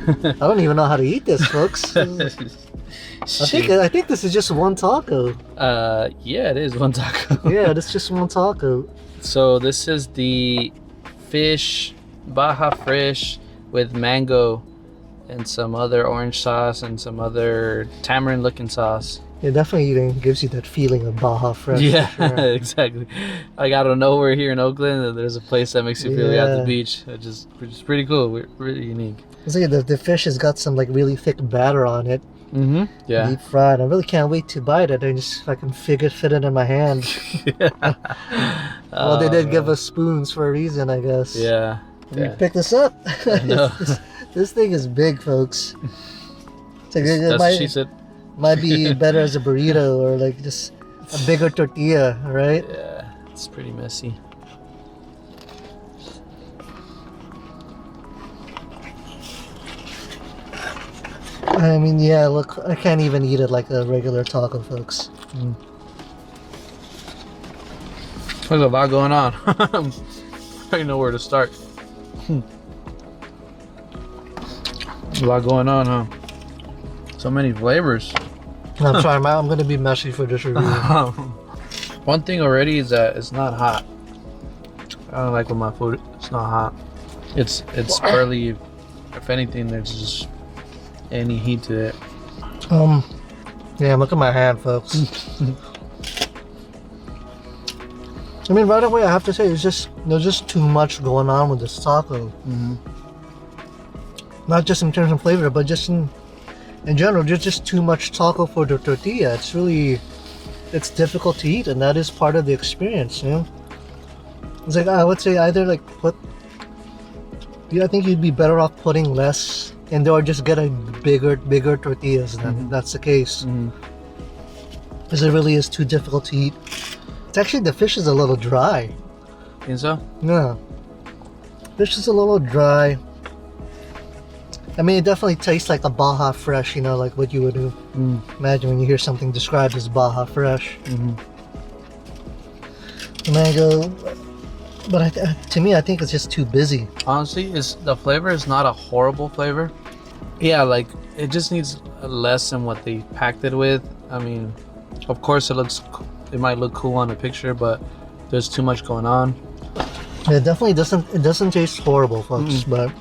I don't even know how to eat this, folks. I think this is just one taco. Yeah, it is one taco. Yeah, it's just one taco. So this is the fish Baja Fresh with mango and some other orange sauce and some other tamarind looking sauce. It definitely gives you that feeling of Baja Fresh. Yeah, sure. exactly. Like out of nowhere here in Oakland, and there's a place that makes you feel like at the beach. Which is pretty cool. We're really unique. It's like the fish has got some like really thick batter on it. Mm-hmm. Yeah. Deep fried. I really can't wait to bite it. I just if I can fit it in my hand. Well, they did give us spoons for a reason, I guess. Yeah. Let me pick this up. This thing is big, folks. It's like, That's what she said. Might be better as a burrito or like just a bigger tortilla, right? Yeah, it's pretty messy. I mean, yeah, look, I can't even eat it like a regular taco, folks. There's a lot going on. I don't know where to start. A lot going on, huh? So many flavors. I'm sorry, I'm going to be messy for this review. One thing already is that it's not hot. I don't like when my food, it's not hot. It's barely, if anything, there's just any heat to it. Yeah, look at my hand, folks. I mean, right away, I have to say, there's just too much going on with this taco. Not just in terms of flavor, but just in general, there's just too much taco for the tortilla. It's difficult to eat, and that is part of the experience, you know? It's like, I would say either like I think you'd be better off putting less in there or just get a bigger tortillas then that's the case. Because it really is too difficult to eat. It's actually, the fish is a little dry. Think so? Yeah. Fish is a little dry. I mean, it definitely tastes like a Baja Fresh, you know, like what you would imagine when you hear something described as Baja Fresh. The mango, but to me, I think it's just too busy. Honestly, the flavor is not a horrible flavor. Yeah, like it just needs less than what they packed it with. I mean, of course, it might look cool on a picture, but there's too much going on. It definitely doesn't. It doesn't taste horrible, folks, but.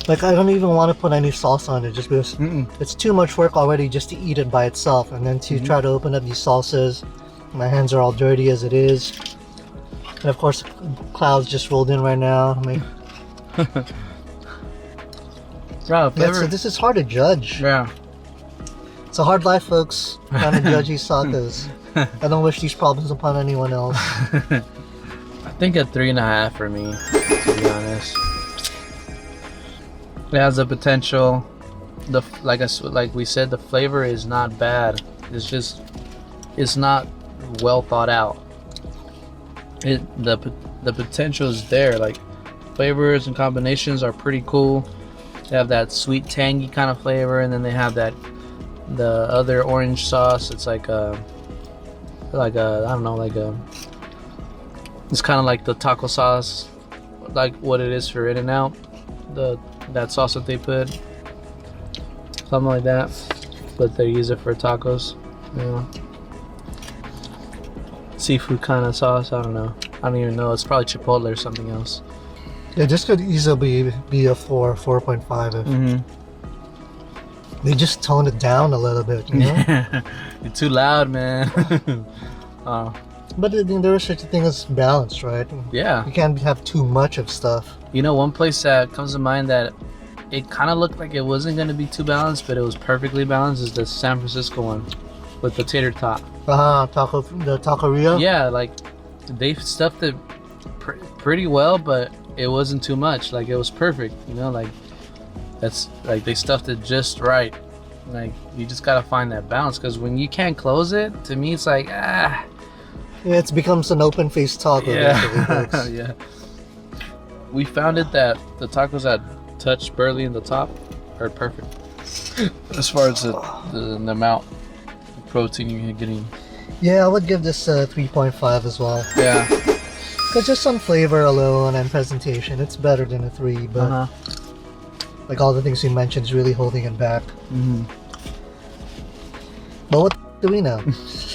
Like, I don't even want to put any sauce on it just because it's too much work already just to eat it by itself. And then to try to open up these salsas, my hands are all dirty as it is. And of course, clouds just rolled in right now. I mean, so this is hard to judge. Yeah. It's a hard life, folks, trying to judge these tacos. I don't wish these problems upon anyone else. I think a 3.5 for me, to be honest. It has the potential. Like we said, the flavor is not bad. It's not well thought out. The potential is there. Like flavors and combinations are pretty cool. They have that sweet tangy kind of flavor, and then they have the other orange sauce. It's I don't know, it's kind of like the taco sauce, like what it is for In-N-Out. That sauce that they put, something like that, but they use it for tacos. You know, seafood kind of sauce. I don't know. I don't even know. It's probably chipotle or something else. Yeah, this could easily be a 4.5 if they just tone it down a little bit. You know, you're too loud, man. But there is such a thing as balance, right? Yeah. You can't have too much of stuff. You know, one place that comes to mind that it kind of looked like it wasn't going to be too balanced, but it was perfectly balanced, is the San Francisco one with the tater tot. The taqueria? Yeah, like they stuffed it pretty well, but it wasn't too much. Like it was perfect, you know, like that's like they stuffed it just right. Like you just got to find that balance, because when you can't close it, to me it's like, Yeah, it becomes an open-faced taco. Yeah. Yeah. We found it that the tacos that touch barely in the top are perfect as far as the amount of protein you're getting. Yeah, I would give this a 3.5 as well. Yeah. Because just on flavor alone and presentation, it's better than a 3. But like all the things you mentioned is really holding it back. Mm-hmm. But what do we know?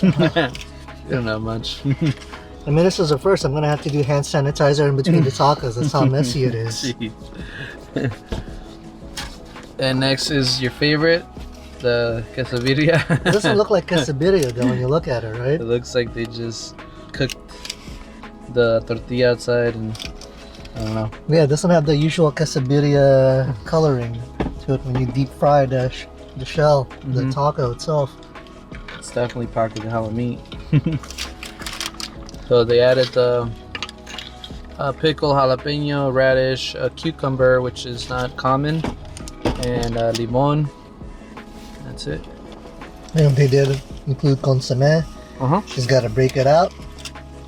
You don't know much. I mean, this is the first. I'm gonna have to do hand sanitizer in between the tacos. That's how messy it is. Jeez. And next is your favorite, the quesadilla. It doesn't look like quesadilla though when you look at it, right? It looks like they just cooked the tortilla outside, and I don't know. Yeah, it doesn't have the usual quesadilla coloring to it when you deep fry the shell, the taco itself. It's definitely packed with hella meat. So they added the pickle, jalapeno, radish, cucumber, which is not common, and limon. That's it. And they did include consomme. She's got to break it out.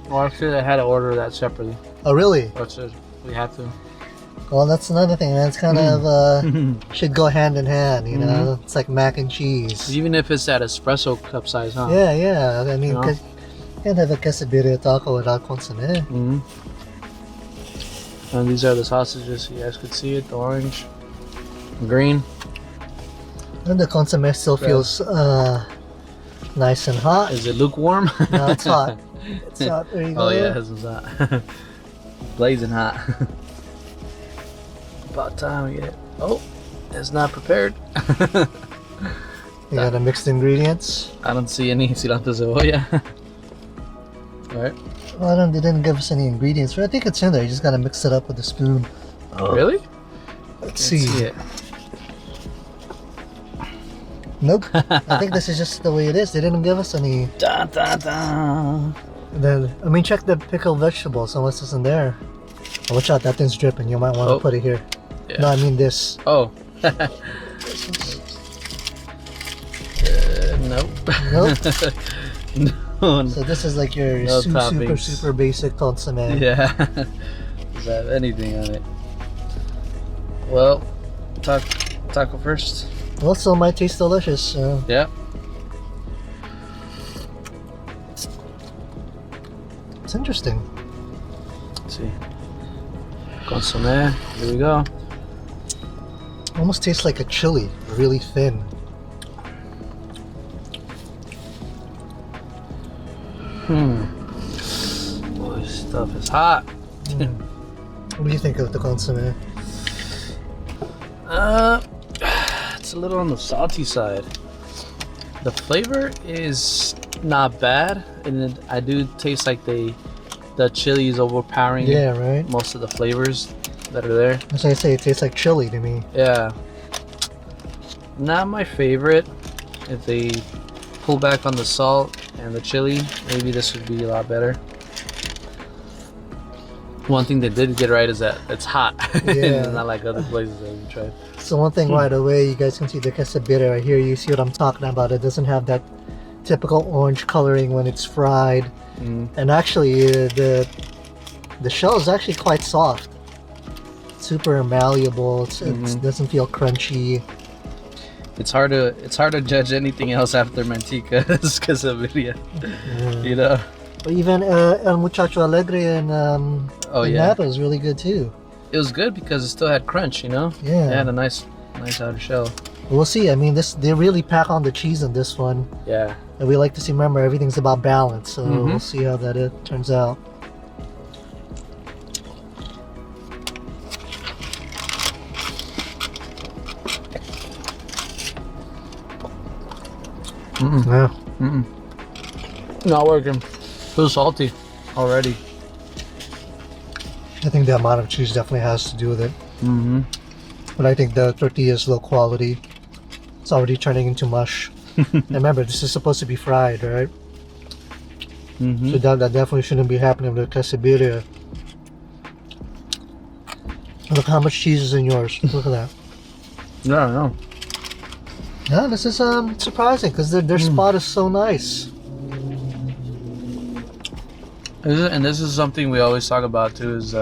Well, actually, I had to order that separately. Oh, really? Which is, we had to. Well, that's another thing. That's kind of should go hand in hand. You know, it's like mac and cheese. Even if it's that espresso cup size, huh? Yeah, yeah. I mean, You know? you can't have a quesadilla taco without consomme. And these are the sausages. You guys could see it. The orange, green. And the consomme still feels nice and hot. Is it lukewarm? No, it's hot. It's hot. There you go. Oh yeah, this is hot. Blazing hot. About time we get it. Oh, it's not prepared. You got the mixed ingredients. I don't see any cilantro cebolla. Alright. Well, they didn't give us any ingredients. I think it's in there. You just gotta mix it up with a spoon. Oh. Really? Let's see. it. Nope. I think this is just the way it is. They didn't give us any. Da, da, da. Then I mean, check the pickled vegetables unless it's in there. Oh, watch out, that thing's dripping. You might want to put it here. Yeah. No, I mean this. Oh. Nope. Nope. No. So this is like your No super toppings. basic consomme. Yeah. Does that have anything on it? Well, taco first. Well, still might taste delicious. So. Yeah. It's interesting. Let's see. Consomme. Here we go. Almost tastes like a chili, really thin. Boy, this stuff is hot. What do you think of the consomme? It's a little on the salty side. The flavor is not bad, and I do taste like the chili is overpowering. Yeah, right. Most of the flavors that are there. That's why I say it tastes like chili to me. Yeah. Not my favorite. If they pull back on the salt and the chili, maybe this would be a lot better. One thing they did get right is that it's hot. Yeah. It's not like other places that we tried. So one thing right away, you guys can see the quesadilla right here. You see what I'm talking about. It doesn't have that typical orange coloring when it's fried. And actually, the shell is actually quite soft. Super malleable. It doesn't feel crunchy. It's hard to judge anything else after Mantica's quesadilla. You know. But even El Muchacho Alegre and Napa is really good too. It was good because it still had crunch, you know. Yeah. It had a nice outer shell. We'll see. I mean, they really pack on the cheese in this one. Yeah. And we like to see, remember, everything's about balance. So we'll see how that turns out. Yeah. Not working. Too salty already. I think the amount of cheese definitely has to do with it. But I think the tortilla is low quality. It's already turning into mush. And remember, this is supposed to be fried, right? So that definitely shouldn't be happening with the quesadilla. Look how much cheese is in yours. Look at that. Yeah, I know. Yeah, this is surprising because their spot is so nice. And this is something we always talk about too, is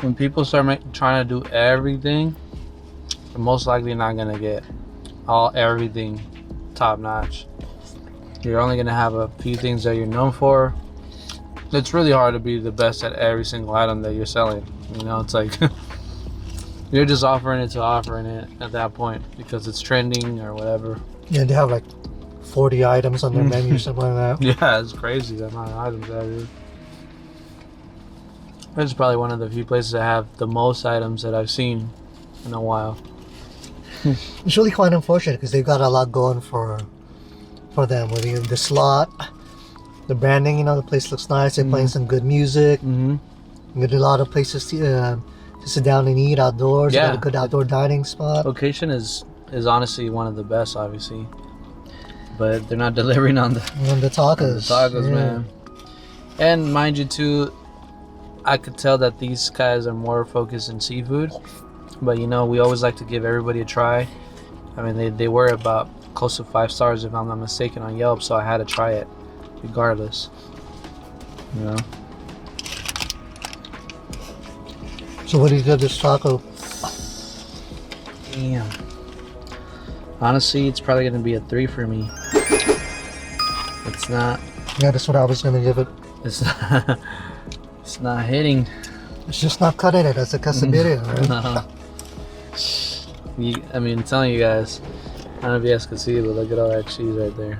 when people start trying to do everything, they're most likely not gonna get everything top notch. You're only gonna have a few things that you're known for. It's really hard to be the best at every single item that you're selling. You know, it's like You're just offering it at that point because it's trending or whatever. Yeah, they have like 40 items on their menu, something like that. Yeah, it's crazy the amount of items that is. It's probably one of the few places that have the most items that I've seen in a while. It's really quite unfortunate because they've got a lot going for them. With the slot, the branding, you know, the place looks nice. They're playing some good music. Mm-hmm. There's a lot of places to sit down and eat outdoors. Yeah. Got a good outdoor dining spot. Location is honestly one of the best, obviously, but they're not delivering on the tacos. Yeah. Man. And mind you, too, I could tell that these guys are more focused in seafood, but you know, we always like to give everybody a try. I mean, they were about close to 5 stars if I'm not mistaken on Yelp, so I had to try it regardless. You know. So what do you give this taco? Damn. Honestly, it's probably gonna be a 3 for me. It's not. Yeah, that's what I was gonna give it. It's not. It's not hitting. It's just not cutting it as a quesadilla, right? No. I mean, I'm telling you guys. I don't know if you guys can see it, but look at all that cheese right there.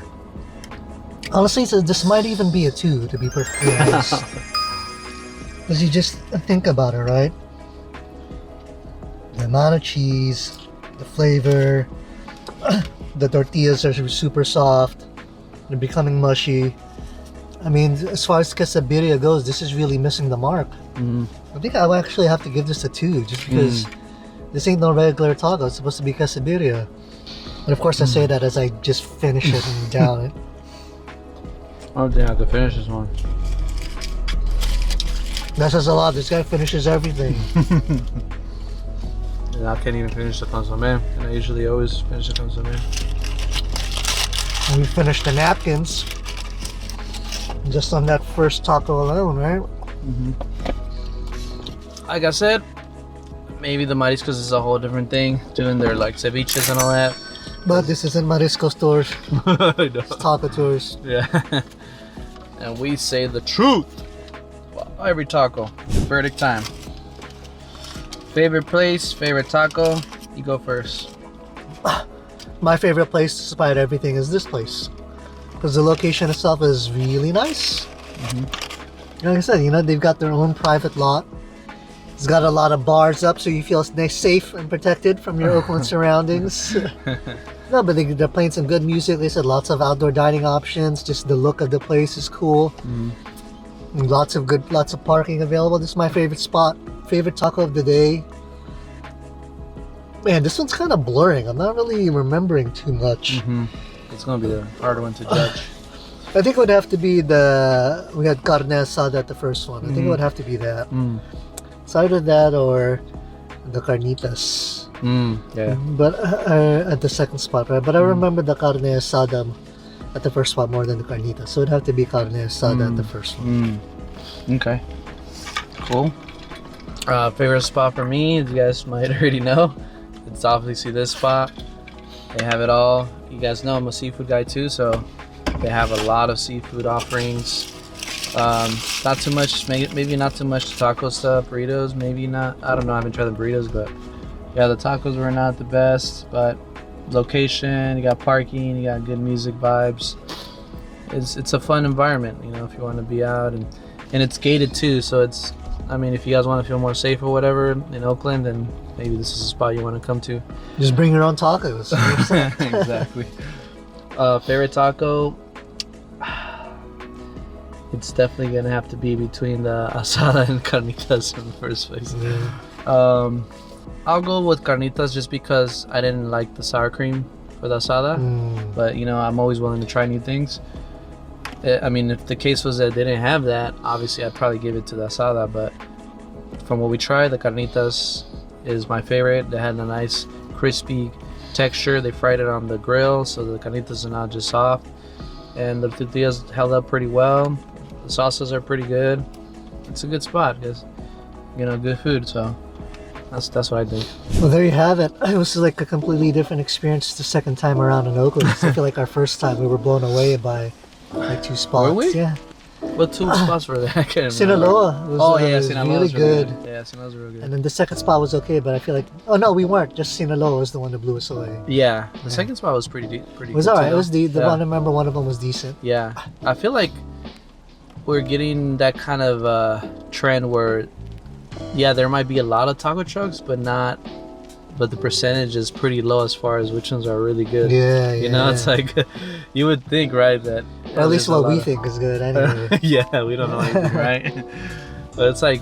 Honestly, so this might even be a 2, to be perfectly honest. Because you just think about it, right? The amount of cheese, the flavor, the tortillas are super soft, they're becoming mushy. I mean, as far as quesadilla goes, this is really missing the mark. Mm-hmm. I think I will actually have to give this a 2, just because this ain't no regular taco. It's supposed to be quesadilla. But of course, I say that as I just finish it and down it. I don't think I can finish this one. That says a lot. This guy finishes everything. And I can't even finish the consomme, and I usually always finish the consomme. And we finished the napkins just on that first taco alone, right? Mm-hmm. Like I said, maybe the mariscos is a whole different thing, doing their like ceviches and all that. But this isn't Marisco stores. It's taco tours. Yeah. And we say the truth. Well, every taco. Verdict time. Favorite place, favorite taco. You go first. My favorite place, despite everything, is this place. Because the location itself is really nice. Like I said, you know, they've got their own private lot. It's got a lot of bars up, so you feel nice, safe and protected from your Oakland surroundings. No, but they're playing some good music. They said lots of outdoor dining options. Just the look of the place is cool. Lots of parking available. This is my favorite spot. Favorite taco of the day. Man, this one's kind of blurring. I'm not really remembering too much. It's gonna be a hard one to judge. I think it would have to be we had carne asada at the first one. I think it would have to be that. It's either that or the carnitas. Yeah. But at the second spot, right? But I remember the carne asada at the first spot more than the carnitas. So it'd have to be carne asada at the first one. Okay. Cool. Favorite spot for me, as you guys might already know, it's obviously this spot. They have it all. You guys know I'm a seafood guy too, so they have a lot of seafood offerings. Not too much, maybe not too much taco stuff, burritos, maybe not. I don't know, I haven't tried the burritos, but yeah, the tacos were not the best, but location, you got parking, you got good music vibes. It's a fun environment, you know, if you want to be out, and it's gated too, so it's, I mean, if you guys want to feel more safe or whatever in Oakland, then maybe this is a spot you want to come to. Just bring your own tacos. Exactly. Favorite taco? It's definitely gonna have to be between the asada and carnitas in the first place. I'll go with carnitas just because I didn't like the sour cream for the asada, but you know, I'm always willing to try new things. I mean, if the case was that they didn't have that, obviously I'd probably give it to the asada, but from what we tried, the carnitas is my favorite. They had a nice crispy texture. They fried it on the grill, so the carnitas are not just soft, and the tortillas held up pretty well. The sauces are pretty good. It's a good spot because, you know, good food, so that's what I think. Well, there you have it. It was like a completely different experience the second time around in Oakland. I feel like our first time we were blown away by 2 spots. Were we? Yeah. What two spots were there? I can't remember. Sinaloa was, Oh yeah, was Sinaloa really was good. Yeah, Sinaloa's real good. And then the second spot was okay, but I feel like, oh no, we weren't. Just Sinaloa was the one that blew us away. Yeah, the second spot was pretty It was good alright. too, It was the yeah. one. I remember one of them was decent. Yeah, I feel like we're getting that kind of trend where, yeah, there might be a lot of taco trucks, but the percentage is pretty low as far as which ones are really good. Yeah, yeah. You know, it's like you would think, right, that or at least there's a what lot we of- think is good anyway. Yeah, we don't know anything, right? But it's like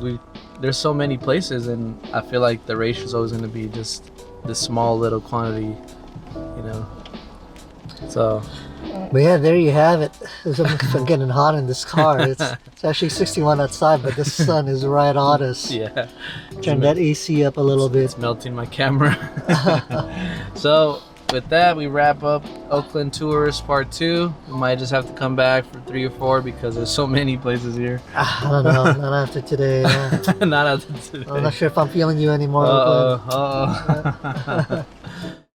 there's so many places, and I feel like the ratio is always going to be just this small little quantity, you know. So But yeah, there you have it. I'm getting hot in this car. It's actually 61 outside, but the sun is right on us. yeah, Turn that AC up a little bit. it's melting my camera. So with that, we wrap up Oakland Tours Part 2. We might just have to come back for 3 or 4 because there's so many places here. I don't know. Not after today. Not after today. I'm not sure if I'm feeling you anymore. Oakland. Uh-oh.